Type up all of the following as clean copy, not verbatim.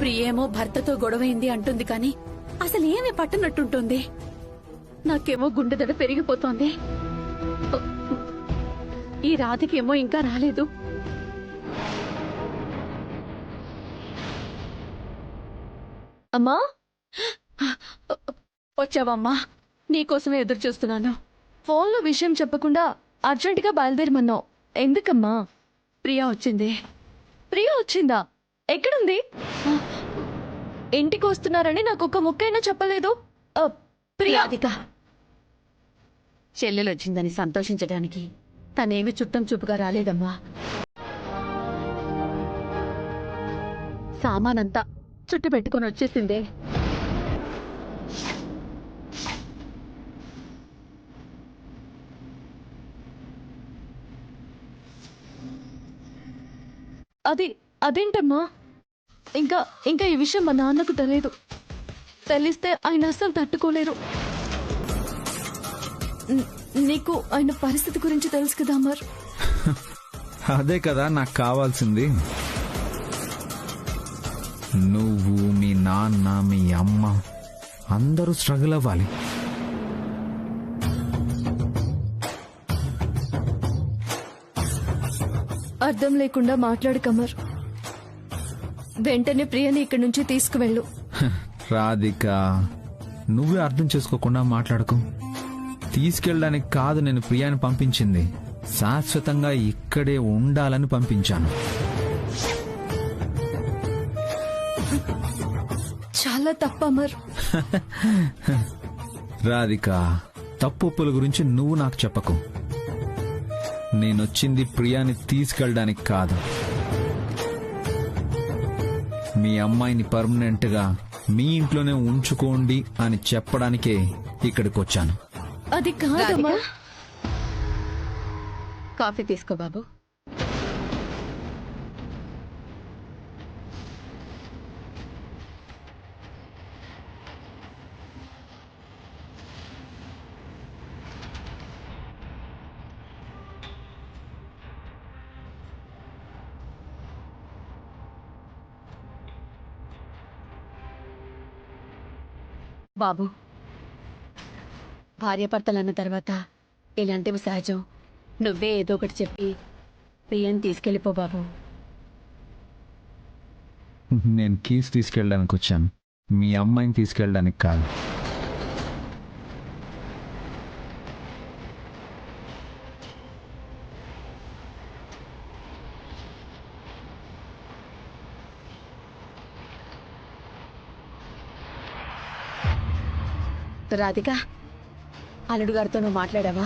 ప్రియేమో భర్తతో గొడవైంది అంటుంది కానీ అసలు ఏమి పట్టనట్టుంటుంది. నాకేమో గుండె దడ పెరిగిపోతోంది. ఈ రాధికేమో ఇంకా రాలేదు. అమ్మా, వచ్చావమ్మా, నీకోసమే ఎదురు చూస్తున్నాను. ఫోన్లో విషయం చెప్పకుండా అర్జెంటుగా బయలుదేరమన్నావు. ఎందుకమ్మా? ప్రియా వచ్చింది. ప్రియ వచ్చిందా? ఎక్కడుంది? ఇంటికి వస్తున్నారని నాకు ఒక ముక్కైనా చెప్పలేదు. ప్రియా, రాధిక చెల్లెలు వచ్చిందని సంతోషించడానికి తనేమి చుట్టం చూపుగా రాలేదమ్మా. సామానంతా చుట్టు పెట్టుకొని వచ్చేసిందే. అదేంటమ్మా? ఇంకా ఇంకా ఈ విషయం మా నాన్నకు తెలియదు. తెలిస్తే ఆయన అస్సలు తట్టుకోలేరు. నీకు ఆయన పరిస్థితి గురించి తెలుసు కదా అమర్. అదే కదా నాకు కావాల్సింది. నువ్వు, మీ నాన్న, మీ అమ్మ అందరూ స్ట్రగుల్ అవ్వాలి. అర్థం లేకుండా మాట్లాడకమర్. వెంటనే ప్రియని ఇక్కడి నుంచి తీసుకువెళ్ళు. రాధిక, నువ్వే అర్థం చేసుకోకుండా మాట్లాడకు. తీసుకెళ్ళడానికి కాదు నేను ప్రియాని పంపించింది, శాశ్వతంగా ఇక్కడే ఉండాలని పంపించాను. చాలా తప్పమర్. రాధిక, తప్పుల గురించి నువ్వు నాకు చెప్పకు. నేనొచ్చింది ప్రియాని తీసుకెళ్ళడానికి కాదు, మీ అమ్మాయిని పర్మనెంట్ గా మీ ఇంట్లోనే ఉంచుకోండి అని చెప్పడానికే ఇక్కడికి వచ్చాను. అది కాదమ్మా. కాఫీ తీసుకో బాబు. బాబు, భార్యాభర్తలన్న తర్వాత ఇలాంటివి సహజం. నువ్వే ఏదో ఒకటి చెప్పి ప్రియని తీసుకెళ్ళిపో బాబు. నేను కీస్ తీసుకెళ్ళడానికి వచ్చాను, మీ అమ్మాయిని తీసుకెళ్ళడానికి కాదు. రాధిక, అల్లుడు గారితో నువ్వు మాట్లాడావా?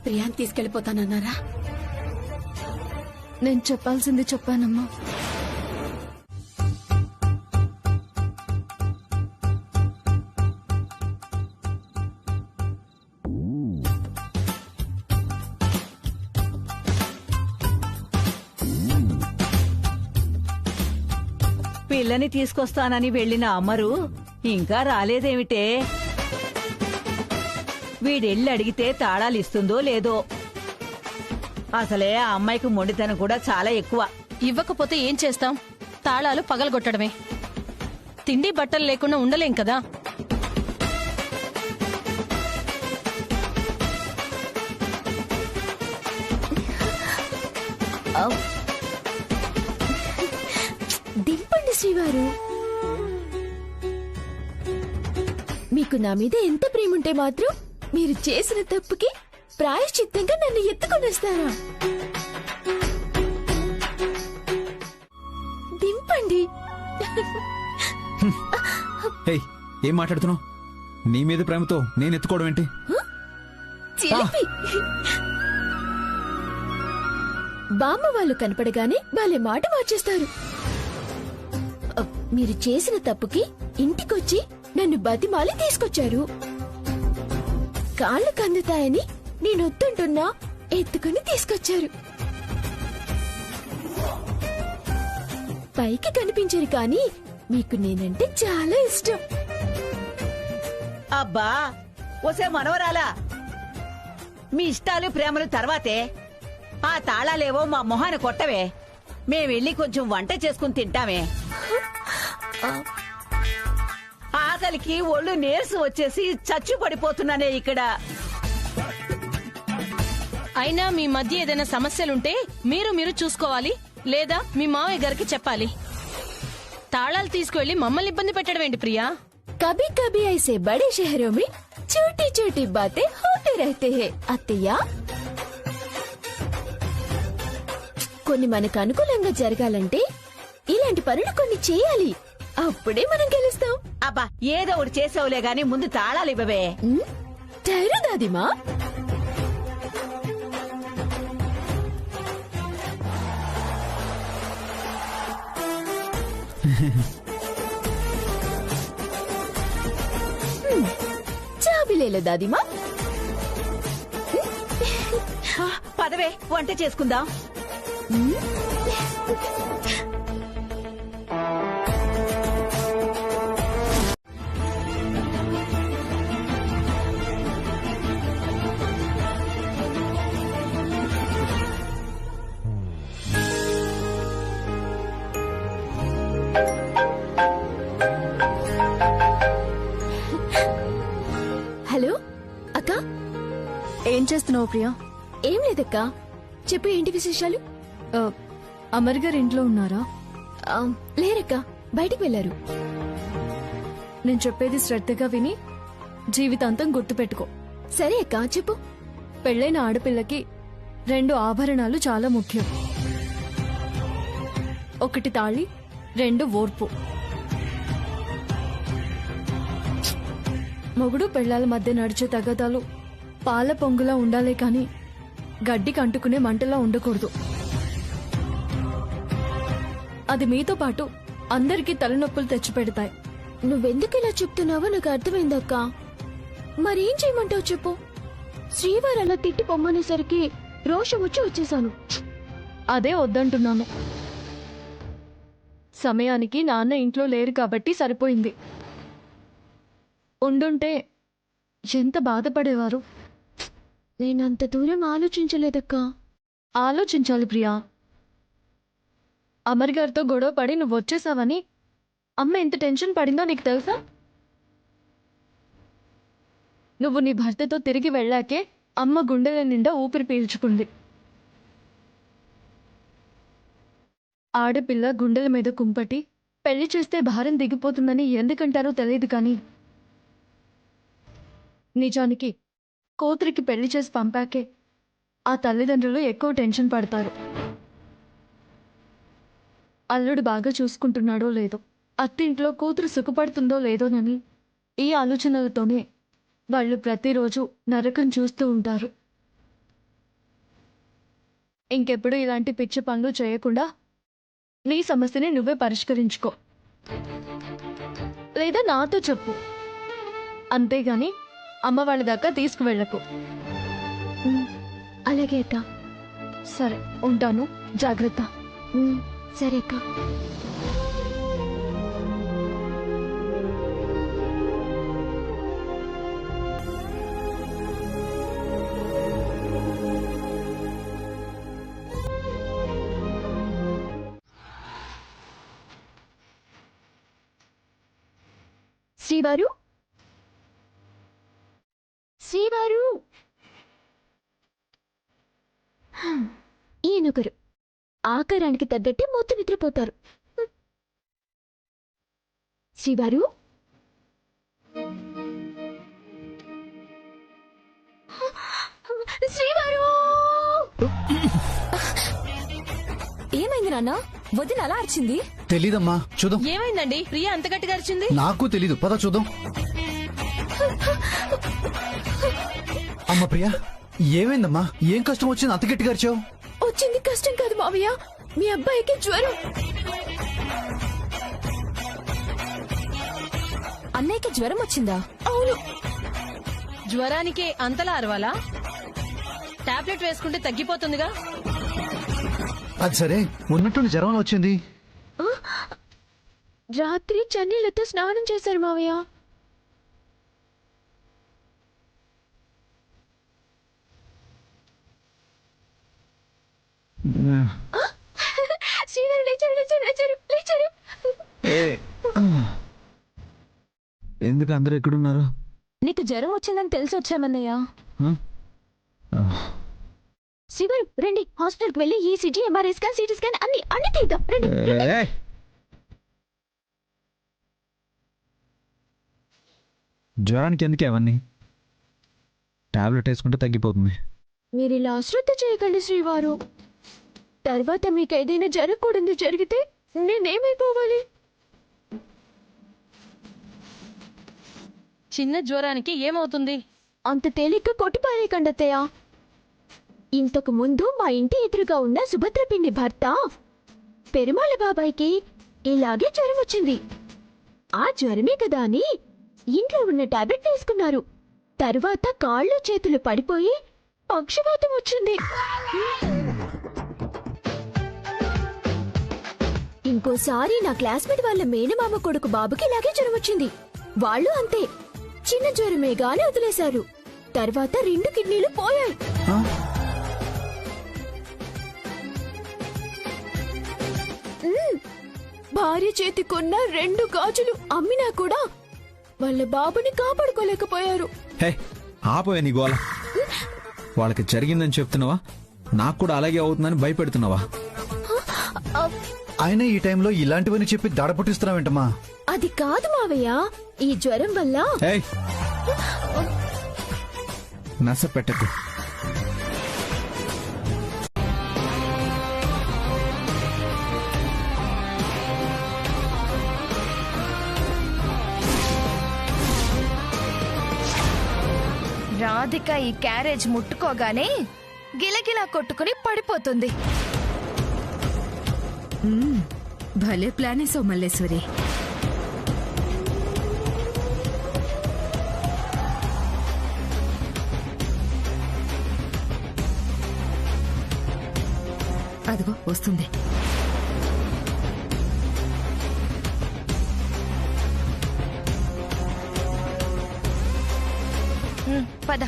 ప్రియాని తీసుకెళ్ళిపోతానన్నారా? నేను చెప్పాల్సింది చెప్పానమ్మా. పిల్లని తీసుకొస్తానని వెళ్లిన అమ్మరు ఇంకా రాలేదేమిటే? వీడెళ్ళి అడిగితే తాళాలు ఇస్తుందో లేదో. అసలే ఆ అమ్మాయికి మొండితనం కూడా చాలా ఎక్కువ. ఇవ్వకపోతే ఏం చేస్తాం? తాళాలు పగలగొట్టడమే. తిండి బట్టలు లేకుండా ఉండలేం కదా. దింపండి శ్రీవారు. మీకు నా మీద ఎంత ప్రేముంటే మాత్రం మీరు చేసిన తప్పుకి ప్రాయశ్చిత్తంగా నన్ను ఎత్తుకొనేస్తారా? దింపండి. ఏం మాట్లాడుతున్నావు? నీ మీద ప్రేమతో నేను ఎత్తుకోవడం ఏంటి? చిలిపి. బామ్మ వాళ్ళు కనపడగానే వాళ్ళే మాట మార్చేస్తారు. మీరు చేసిన తప్పుకి ఇంటికొచ్చి నన్ను బతిమాలి తీసుకొచ్చారు. కాళ్ళు కందుతాయని నేనొద్దంటున్నా ఎత్తుకుని తీసుకొచ్చారు. పైకి కనిపించరు కానీ మీకు నేనంటే చాలా ఇష్టం. అబ్బా, ఒసే మనవరాలా, మీ ఇష్టాలు ప్రేమలు తర్వాతే ఆ తాళాలేవో మా మొహాన కొట్టవే. మేమెళ్ళి కొంచెం వంట చేసుకుని తింటామే. ఆకలికి ఒళ్ళు నీరసం వచ్చేసి చచ్చు పడిపోతున్నానే ఇక్కడ. అయినా మీ మధ్య ఏదైనా సమస్యలుంటే మీరు చూసుకోవాలి, లేదా మీ మావయ్య గారికి చెప్పాలి. తాళాలు తీసుకువెళ్లి మమ్మల్ని ఇబ్బంది పెట్టడం ఏంటి ప్రియా? कभी कभी ऐसे बड़े शहरों में छोटी छोटी बातें होते रहते हैं అత్తయ్య. కొన్ని మనకు అనుకూలంగా జరగాలంటే ఇలాంటి పనులు కొన్ని చేయాలి. అప్పుడే మనం గెలుస్తాం. అబ్బా ఏదో ఒకటి చేసావులే గాని ముందు తాళాలు ఇవ్వవే. ఠైరు దాదిమా. చాబిలేల దాదిమా. పదవే వంట చేసుకుందాం. హలో అక్క. ఏం చేస్తున్నావు ప్రియా? ఏం లేదక్క, చెప్పు ఏంటి విశేషాలు? అమర్ గారు ఇంట్లో ఉన్నారా? లేరక్క, బయటికి వెళ్లారు. నేను చెప్పేది శ్రద్ధగా విని జీవితాంతం గుర్తుపెట్టుకో. సరే అక్క, చెప్పు. పెళ్ళైన ఆడపిల్లకి 2 ఆభరణాలు చాలా ముఖ్యం. 1 తాళి, 2 ఓర్పు. మొగుడు పెళ్ళాల మధ్య నడిచే తగాదాలు పాల పొంగులా ఉండాలే కాని గడ్డికి అంటుకునే మంటలా ఉండకూడదు. అది మీతో పాటు అందరికీ తలనొప్పులు తెచ్చిపెడతాయి. నువ్వెందుకు ఇలా చెప్తున్నావో నాకు అర్థమైందక్క. మరేం చేయమంటావు చెప్పు. శ్రీవారు అలా తిట్టి పొమ్మనేసరికి రోషం వచ్చేసాను. అదే వద్దంటున్నాను. సమయానికి నాన్న ఇంట్లో లేరు కాబట్టి సరిపోయింది. ఉండుంటే ఎంత బాధపడేవారు. నేనంత దూరం ఆలోచించలేదక్క. ఆలోచించాలి ప్రియా. అమర్ గారితో గొడవ పడి నువ్వు వచ్చేసావని అమ్మ ఎంత టెన్షన్ పడిందో నీకు తెలుసా? నువ్వు నీ భర్తతో తిరిగి వెళ్ళాకే అమ్మ గుండెల నిండా ఊపిరి పీల్చుకుంది. ఆడపిల్ల గుండెల మీద కుంపటి పెళ్లి చేస్తే భారం దిగిపోతుందని ఎందుకంటారో తెలియదు కానీ నిజానికి కూతురికి పెళ్లి చేసి పంపాకే ఆ తల్లిదండ్రులు ఎక్కువ టెన్షన్ పడతారు. అల్లుడు బాగా చూసుకుంటున్నాడో లేదో, అత్తింట్లో కూతురు సుఖపడుతుందో లేదోనని ఈ ఆలోచనలతోనే వాళ్ళు ప్రతిరోజు నరకం చూస్తూ ఉంటారు. ఇంకెప్పుడు ఇలాంటి పిచ్చి పనులు చేయకుండా నీ సమస్యని నువ్వే పరిష్కరించుకో, లేదా నాతో చెప్పు. అంతేగాని అమ్మ వాళ్ళ దాకా తీసుకువెళ్ళకు. అలాగే అక్క. సరే ఉంటాను, జాగ్రత్త. సరే అక్క. శ్రీవారు, శ్రీవారు. ఈయనొకరు ఆకారానికి తగ్గట్టే మొత్తం నిద్రపోతారు. శ్రీవారు, శ్రీవారు. ఏమైంది నాన్న? వదిన అలా అరిచింది? తెలీదమ్మా, చూద్దాం. ఏమైందండి? ప్రియా అంత గట్టిగా అరిచింది. నాకు తెలీదు, పద చూద్దాం. అమ్మ ప్రియా, ఏమైందమ్మా? ఏం కష్టం వచ్చింది అంత గట్టిగా అరిచావు? వచ్చింది కష్టం కాదు మావయ్య, మీ అబ్బాయికి జ్వరం. అన్నయ్యకి జ్వరం వచ్చిందా? అవును. జ్వరానికి అంతలా అరవాలా? టాబ్లెట్ వేసుకుంటే తగ్గిపోతుందిగా. అది సరే, ఉన్నట్టుండి జ్వరం వచ్చింది. రాత్రి చన్నీళ్లతో స్నానం చేశారు మావయ్య. శ్రీవారు లేచారు, లేచారు, లేచారు, లేచారు. ఎందుకు అందరూ ఎక్కడున్నారు? నీకు జ్వరం వచ్చిందని తెలిసి వచ్చామన్నయ్య. హ? ఆ, శ్రీవారు రండి, హాస్పిటల్కి వెళ్ళి ECG, MRI scan, CT scan అన్ని అన్ని తీద్దాం రండి. ఏయ్! జ్వరానికి ఎందుకు అవన్నీ? టాబ్లెట్ వేసుకుంటే తగ్గిపోతుంది. మీరు ఇలా అశ్రద్ధ చేయకండి శ్రీవారు. తర్వాత మీకు ఏదైనా జరగకూడదు జరిగితే నేనేమైపోవాలి? చిన్న జ్వరానికి ఏమవుతుంది? అంత తేలిగ్గా కొట్టిపారేయకండి అత్తయ్య. ఇంతకు ముందు మా ఇంటి ఎదురుగా ఉన్న సుభద్ర పిన్ని భర్త పెరుమాళ బాబాయ్కి ఇలాగే జ్వరం వచ్చింది. ఆ జ్వరమే కదా అని ఇంట్లో ఉన్న టాబ్లెట్ వేసుకున్నారు. తరువాత కాళ్ళు చేతులు పడిపోయి పక్షవాతం వచ్చింది. ఇంకోసారి నా క్లాస్మేట్ వాళ్ళ మేనమామ కొడుకు బాబుకి ఇలాగే జ్వరం వచ్చింది. వాళ్ళు అంతే, చిన్న జ్వరమే గాని వదిలేశారు. తర్వాత 2 కిడ్నీలు పోయాయి. భార్య చేతికున్న 2 గాజులు అమ్మినా కూడా వాళ్ళ బాబుని కాపాడుకోలేకపోయారు. హే, ఆపోయే నీ గోల. వాళ్ళకి జరిగిందని చెప్తున్నావా? నాకు కూడా అలాగే అవుతుందని భయపెడుతున్నావా? ఆయన ఈ టైంలో ఇలాంటివన్నీ చెప్పి దడ పుట్టిస్తున్నావేంటమ్మా? అది కాదు మావయ్య, ఈ జ్వరం వల్ల ఏయ్! నస పెట్టకు. రాధిక ఈ క్యారేజ్ ముట్టుకోగానే గిలగిలా కొట్టుకుని పడిపోతుంది. భలే ప్లానేసో మల్లేశ్వరి. అదిగో వస్తుంది. పద.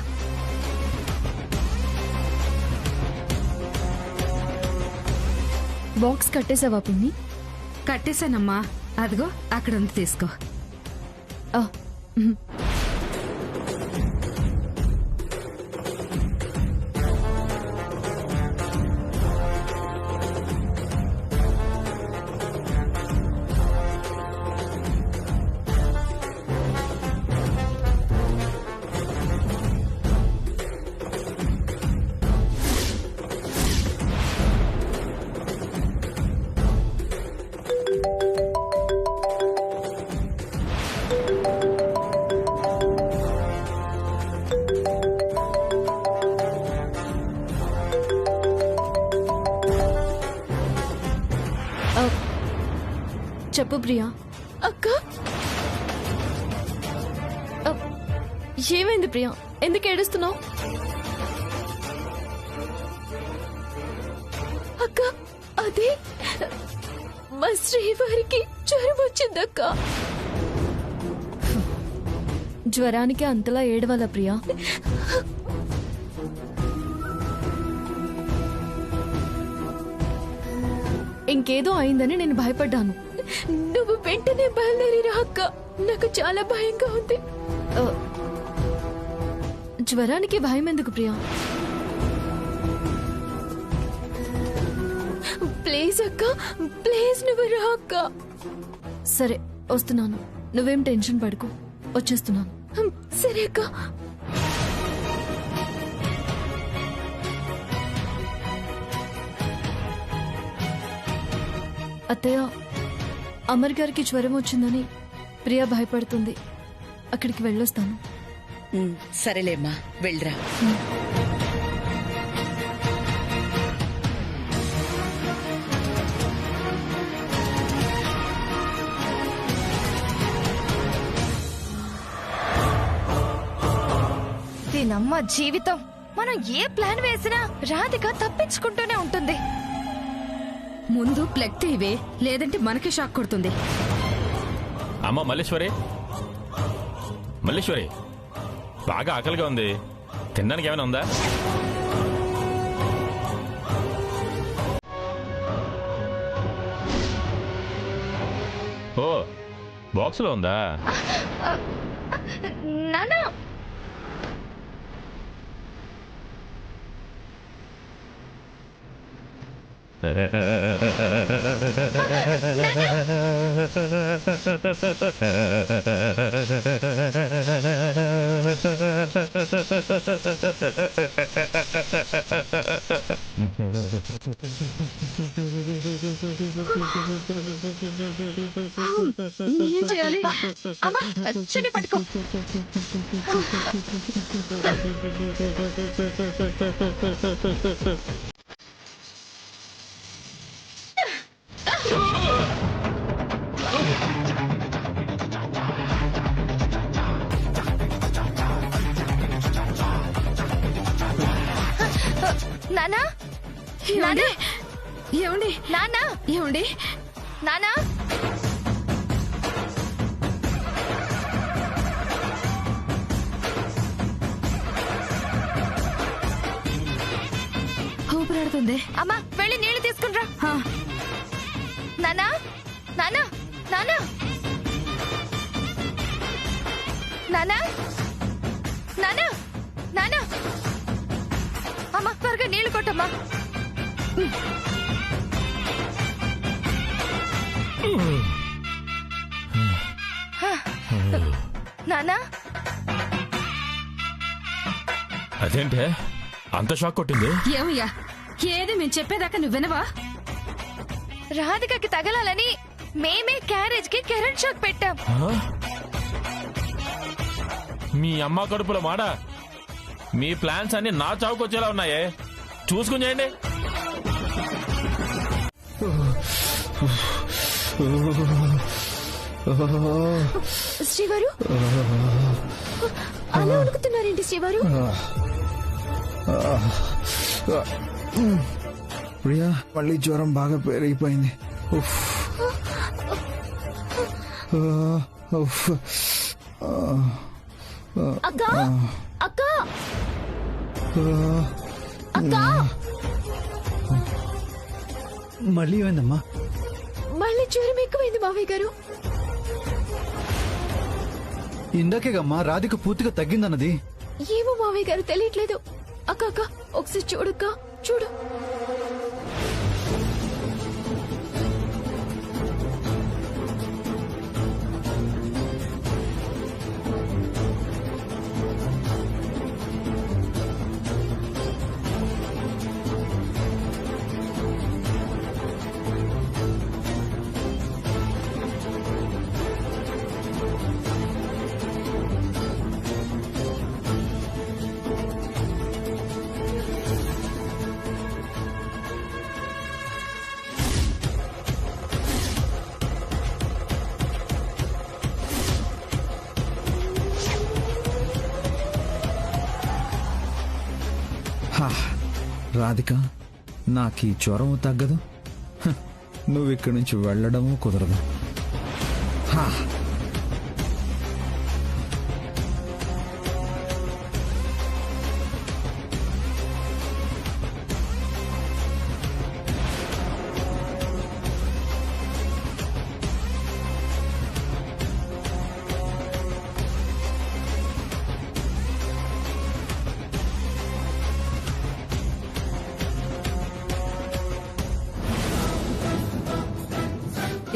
బాక్స్ కట్టేసావా పిన్ని? కట్టేశానమ్మా. అదిగో అక్కడ ఉంది, తీసుకో. చెప్పు ప్రియా. అక్క, ఏమైంది ప్రియా? ఎందుకు ఏడుస్తున్నావు? అక్క, అదే మా శ్రీవారికి జ్వరం వచ్చిందక్క. జ్వరానికి అంతలా ఏడవాలా ప్రియా? ఇంకేదో అయిందని నేను భయపడ్డాను. నువ్వు వెంటనే బయలుదేరి రా అక్క, నాకు చాలా భయంగా ఉంది. జ్వరానికి భయం ఎందుకు ప్రియా? ప్లీజ్ అక్క, ప్లీజ్ నువ్వు రా అక్క. సరే వస్తున్నాను, నువ్వేం టెన్షన్ పడుకో, వచ్చేస్తున్నాను. సరే అక్క. అత్తయ్య, అమర్ గారికి జ్వరం వచ్చిందని ప్రియా భయపడుతుంది. అక్కడికి వెళ్ళొస్తాను. సరేలేమ్మా, వెళ్ళరా. దీనమ్మ జీవితం. మనం ఏ ప్లాన్ వేసినా రాధిక తప్పించుకుంటూనే ఉంటుంది. ముందు ప్లగ్ తీవే, లేదంటే మనకే షాక్ కొడుతుంది. అమ్మ మల్లేశ్వరి, మల్లేశ్వరి, బాగా ఆకలిగా ఉంది, తినడానికి ఏమైనా ఉందా? ఓ, బాక్స్లో ఉందా? నానా ఏం చేయాలి? అమ్మా, చూడు, పట్టుకో. నానా, నానా, ఏమండి నానా, ఏమండి నానా. ఊపిరాడుతుంది. అమ్మా, వెళ్ళి నీళ్లు తీసుకునిరా. ఆ, నానా, నానా, నానా, నానా, నానా, నానా. అమ్మా, త్వరగా నీళ్లు కొట్టమ్మా. నానా, అదేంటే అంత షాక్ కొట్టింది? ఏమయ్యా, ఏది మేము చెప్పేదాకా నువ్వు వినవా? రాధికకి తగలాలని మేమే క్యారేజ్ కి కరెంట్ షాక్ పెట్టాం. ఆ? మీ అమ్మ కడుపుల మాడ, మీ ప్లాన్స్ అన్ని నా చావుకొచ్చేలా ఉన్నాయే. చూసుకుని చేయండి. శ్రీవారు, అలా ఉడుకుతున్నారేంటి శ్రీవారు? ప్రియా, మళ్ళీ జ్వరం బాగా పెరిగిపోయింది. ఉఫ్. ఉఫ్. అక్క, అక్క, అక్క. మళ్ళీ ఏమైందమ్మా? మళ్ళీ జ్వరం ఎక్కువైంది మావయ్య గారు. ఇందాకేగమ్మా రాధిక పూర్తిగా తగ్గిందన్నది. ఏమో మావయ్య గారు, తెలియట్లేదు. అక్క, అక్క, ఒకసారి చూడక్క, చూడు. రాధిక, నాకు ఈ జ్వరం తగ్గదు. నువ్వు ఇక్కడి నుంచి వెళ్ళడము కుదరదు. హా.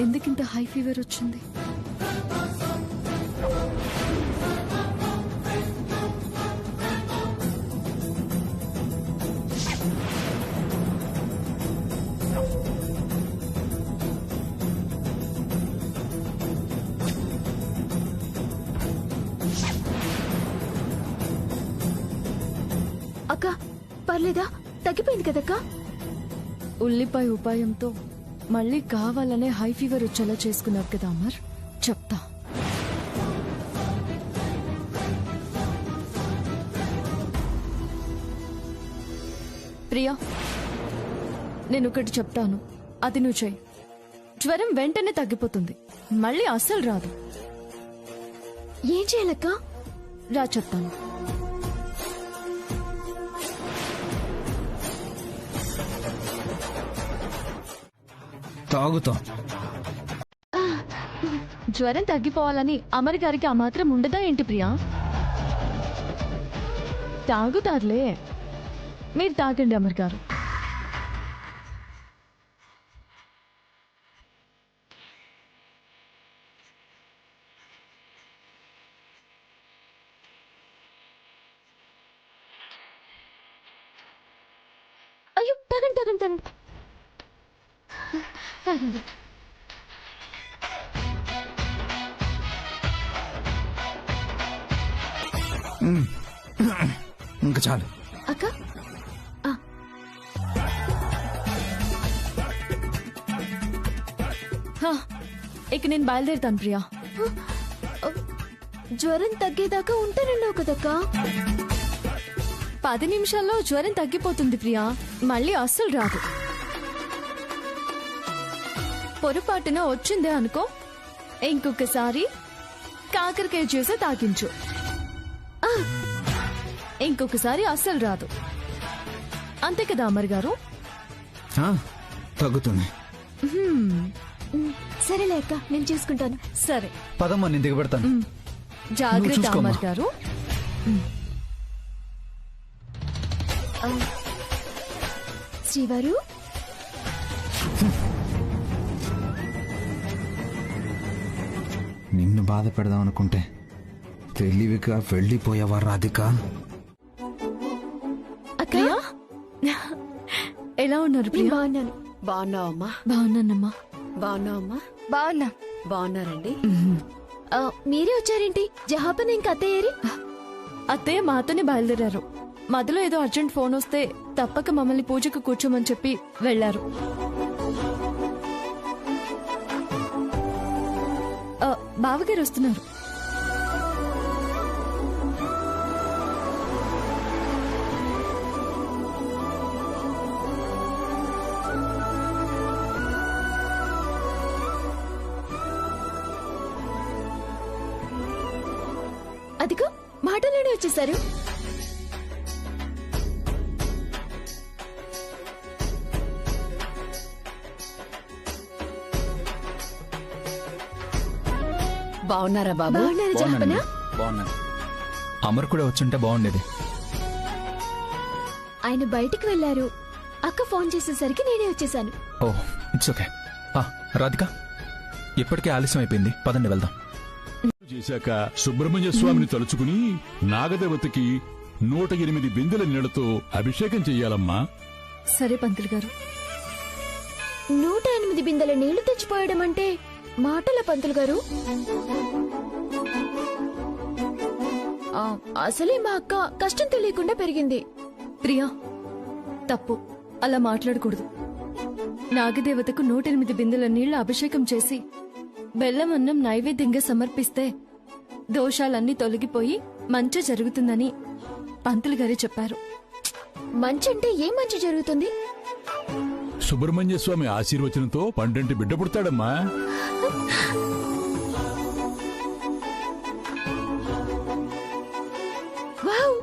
ఎందుకింత హై ఫీవర్ వచ్చింది? అక్క, పర్లేదా? తగ్గిపోయింది కదక్కా? ఉల్లిపాయ ఉపాయంతో మళ్ళీ కావాలనే హై ఫీవర్ వచ్చేలా చేసుకున్నారు కదా అమర్. చెప్తా. ప్రియా, నేను ఒకటి చెప్తాను, అది నువ్వు చెయ్యి. జ్వరం వెంటనే తగ్గిపోతుంది, మళ్ళీ అస్సలు రాదు. ఏం చేయాలక్క? రా చెప్తాను. తాగుతాం. జ్వరం తగ్గిపోవాలని అమర్ గారికి ఆ మాత్రం ఉండదా ఏంటి ప్రియా? తాగుతారులే, మీరు తాగండి అమర్ గారు. అయ్యో తాగండి తాగండి తాగండి తాగండి. ఇంకా చాలు. అక్క ఇక నేను బయలుదేరుతాను ప్రియా. జ్వరం తగ్గేదాకా ఉంటానన్నావు కదక్క. 10 నిమిషాల్లో జ్వరం తగ్గిపోతుంది ప్రియా, మళ్ళీ అస్సలు రాదు. పొరపాటున వచ్చిందే అనుకో, ఇంకొకసారి కాకరకాయ జ్యూసే తాగించు. ఇంకొకసారి అస్సలు రాదు. అంతే కదా అమర్ గారు? తగ్గుతుంది. సరేలే అక్క, నేను చూసుకుంటాను. సరే పదమ్మా, నేను దిగబెడతాను. జాగ్రత్త చూసుకోమ్మా. అమర్ గారు. శ్రీవారు, నిన్ను బాధ పెడదాం అనుకుంటే తెలివిగా వెళ్ళిపోయావా రాధిక? అక్క ఎలా ఉన్నారు ప్రియా? బాగున్నాను. బాగున్నావమ్మా? బాగున్నానమ్మా. బాగున్నావమ్మా? బాగున్నా. బాగున్నారండి. మీరే వచ్చారేంటి? జహాపన్ ఇంకా అత్తయ్యేరి? అత్తయ్య మాతోనే బయలుదేరారు. మధ్యలో ఏదో అర్జెంట్ ఫోన్ వస్తే తప్పక మమ్మల్ని పూజకు కూర్చోమని చెప్పి వెళ్లారు. బావగారు వస్తున్నారు. అదిగో మాటలోనే వచ్చేసారు. బాగున్నారా బాబు? బాగున్నారు జహాపన? బాగున్నాను. అమర్ కూడా వచ్చుంటే బాగుండేది. ఆయన బయటికి వెళ్లారు. అక్క ఫోన్ చేసేసరికి నేనే వచ్చేసాను. Oh it's okay. రాధిక, ఇప్పటికే ఆలస్యం అయిపోయింది, పదండి వెళ్దాం. చేశాక సుబ్రహ్మణ్య స్వామిని తలుచుకుని నాగదేవతకి 108 బిందెల నీళ్లతో అభిషేకం చెయ్యాలమ్మా. సరే పంతులు గారు. 108 బిందెల నీళ్లు తెచ్చిపోయడం అంటే మాటల పంతులు గారు? అసలే మా అక్క కష్టం తెలియకుండా పెరిగింది. ప్రియా, తప్పు, అలా మాట్లాడకూడదు. నాగదేవతకు 108 బిందెల నీళ్ల అభిషేకం చేసి బెల్లం అన్నం నైవేద్యంగా సమర్పిస్తే దోషాలన్నీ తొలగిపోయి మంచి జరుగుతుందని పంతులు గారు చెప్పారు. మంచంటే ఏ మంచి జరుగుతుంది? సుబ్రహ్మణ్య స్వామి ఆశీర్వచనంతో 12 బిడ్డ పుడతాడమ్మా. వావ్!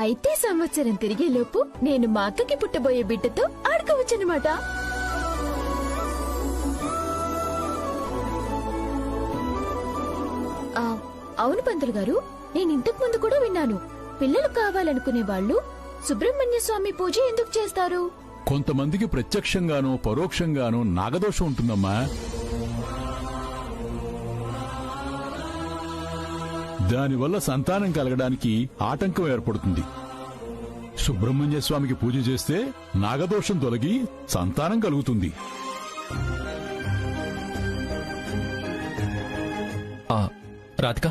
అయితే సంవత్సరం తిరిగేలోపు నేను మా అక్కకి పుట్టబోయే బిడ్డతో ఆడుకోవచ్చనమాట. అవును పంతులు గారు, నేను ఇంతకు ముందు కూడా విన్నాను. పిల్లలు కావాలనుకునే వాళ్ళు సుబ్రహ్మణ్య స్వామి పూజ ఎందుకు చేస్తారు? కొంతమందికి ప్రత్యక్షంగానో పరోక్షంగానో నాగదోషం ఉంటుందమ్మా. దానివల్ల సంతానం కలగడానికి ఆటంకం ఏర్పడుతుంది. సుబ్రహ్మణ్య స్వామికి పూజ చేస్తే నాగదోషం తొలగి సంతానం కలుగుతుంది. రాధిక,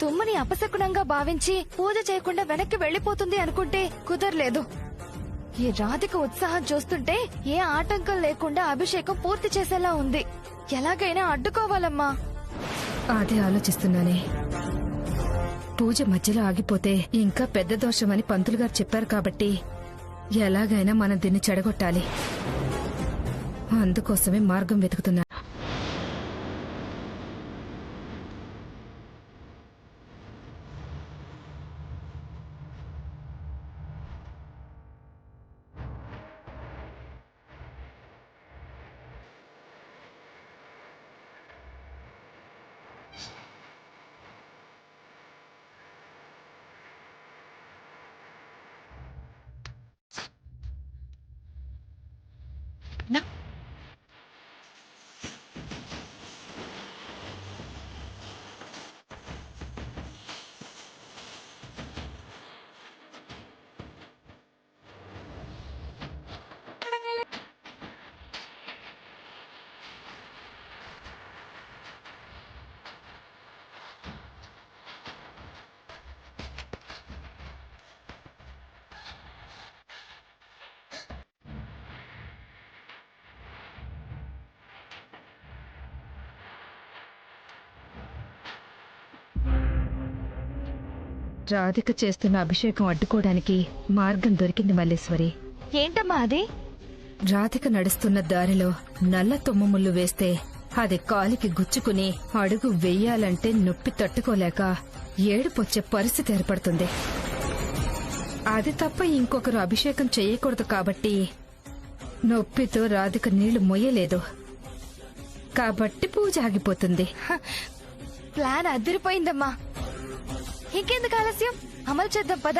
తుమ్మని అపశకునంగా భావించి పూజ చేయకుండా వెనక్కి వెళ్లిపోతుంది అనుకుంటే కుదరలేదు. ఈ రాధిక ఉత్సాహం చూస్తుంటే ఏ ఆటంకం లేకుండా అభిషేకం పూర్తి చేసేలా ఉంది. ఎలాగైనా అడ్డుకోవాలమ్మా. అదే ఆలోచిస్తున్నానే. పూజ మధ్యలో ఆగిపోతే ఇంకా పెద్ద దోషమని పంతులు గారు చెప్పారు కాబట్టి ఎలాగైనా మనం దీన్ని చెడగొట్టాలి. అందుకోసమే మార్గం వెతుకుతున్నా. రాధిక చేస్తున్న అభిషేకం అడ్డుకోవడానికి మార్గం దొరికింది మల్లేశ్వరి. ఏంటమ్మా అది? రాధిక నడుస్తున్న దారిలో నల్ల తొమ్మముళ్ళు వేస్తే అది కాలికి గుచ్చుకుని అడుగు వెయ్యాలంటే నొప్పి తట్టుకోలేక ఏడుపొచ్చే పరిస్థితి ఏర్పడుతుంది. అది తప్ప ఇంకొకరు అభిషేకం చేయకూడదు కాబట్టి నొప్పితో రాధిక నీళ్లు మొయ్యలేదు కాబట్టి పూజ ఆగిపోతుంది. ప్లాన్ అదిరిపోయిందమ్మా. ఇంకెందుకు ఆలస్యం, అమలు చేద్దాం పద.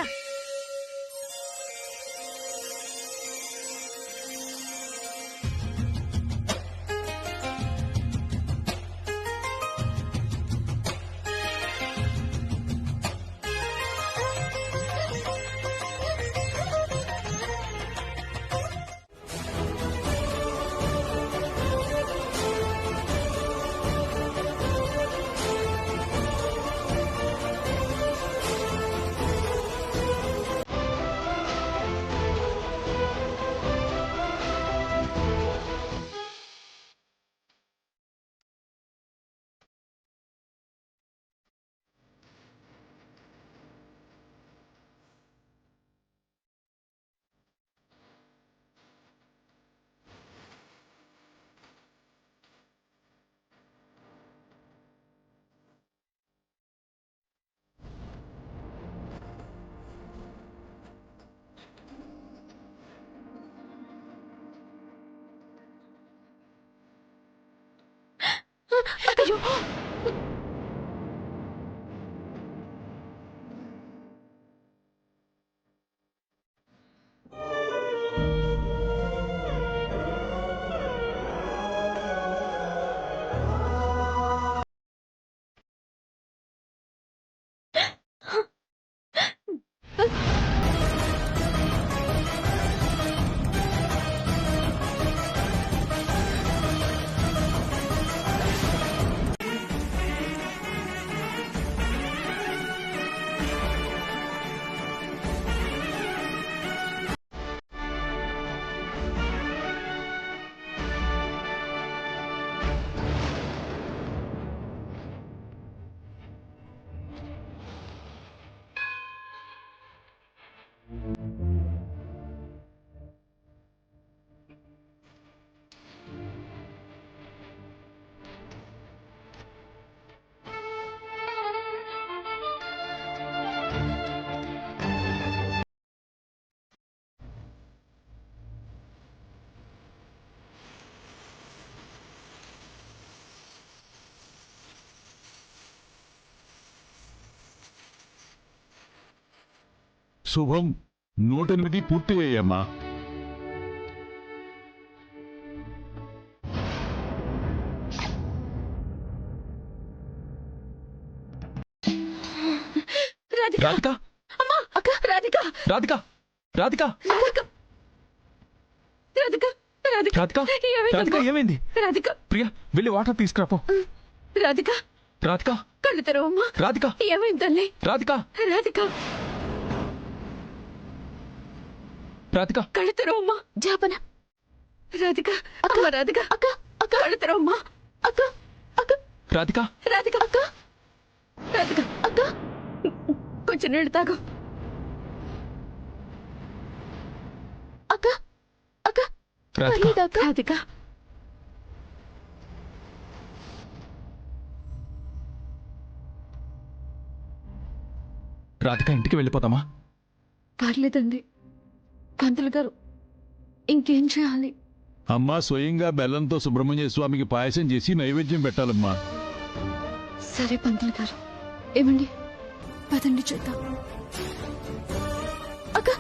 అయ్యో, శుభం 108 పూర్తి అయ్యమ్మా. రాధిక అమ్మా, అక్క, రాధిక, రాధిక రాధిక రాధిక, రాధిక, రాధిక, రాధిక ఏమైందమ్మా? రాధిక ఏమైంది? రాధిక, ప్రియా వెళ్ళి వాటర్ తీసుకురాపో. రాధిక, రాధిక కళ్ళు తెరవమ్మా. రాధిక ఏమైంది తల్లి? రాధిక రాధిక, రాధిక కళ్ళు తెరవమ్మా. జాపన, రాధిక, అమ్మ రాధిక, అక్క, అక్క, కళ్ళు తెరవమ్మా. అక్క, అక్క, రాధిక రాధిక అక్క, రాధిక అక్క, కొంచెం నీళ్ళు తాగు. అక్క అక్క రాధిక పర్లేదు అక్క. రాధిక, రాధిక ఇంటికి వెళ్ళిపోతామా? పర్లేదండి పంతులు గారు, ఇంకేం చేయాలి? అమ్మా స్వయంగా బెల్లంతో సుబ్రహ్మణ్య స్వామికి పాయసం చేసి నైవేద్యం పెట్టాలమ్మా. సరే పంతులు గారు. ఏమండి, పదండి చూద్దాం. అక్క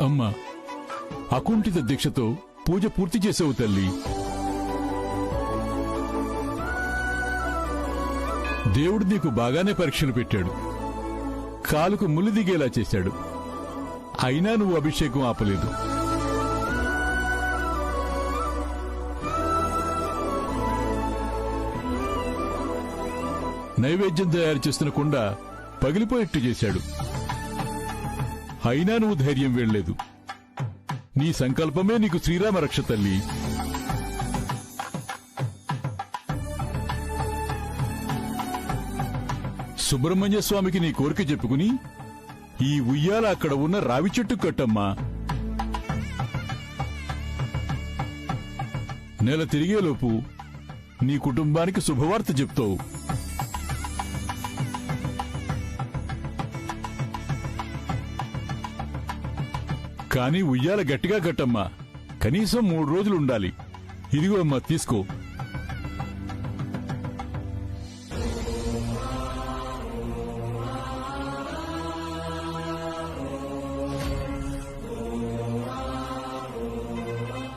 అమ్మా అకుంఠిత దీక్షతో పూజ పూర్తి చేసావు తల్లి. దేవుడు నీకు బాగానే పరీక్షలు పెట్టాడు, కాలుకు ముళ్ళు దిగేలా చేశాడు. అయినా నువ్వు అభిషేకం ఆపలేదు. నైవేద్యం తయారు చేస్తున్న కుండ పగిలిపోయేట్టు చేశాడు. అయినా నువ్వు ధైర్యం వేయలేదు. నీ సంకల్పమే నీకు శ్రీరామ రక్ష తల్లి. సుబ్రహ్మణ్య స్వామికి నీ కోరిక చెప్పుకుని ఈ ఉయ్యాల అక్కడ ఉన్న రావి చెట్టు కట్టమ్మా. నెల తిరిగేలోపు నీ కుటుంబానికి శుభవార్త చెప్తావు. కానీ ఉయ్యాల గట్టిగా కట్టమ్మా. కనీసం 3 రోజులు ఉండాలి. ఇదిగో అమ్మా, తీసుకో.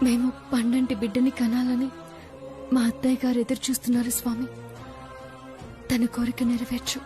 మేము పండంటి బిడ్డని కనాలని మా అత్తయ్య గారు ఎదురు చూస్తున్నారు స్వామి. తన కోరిక నెరవేర్చు.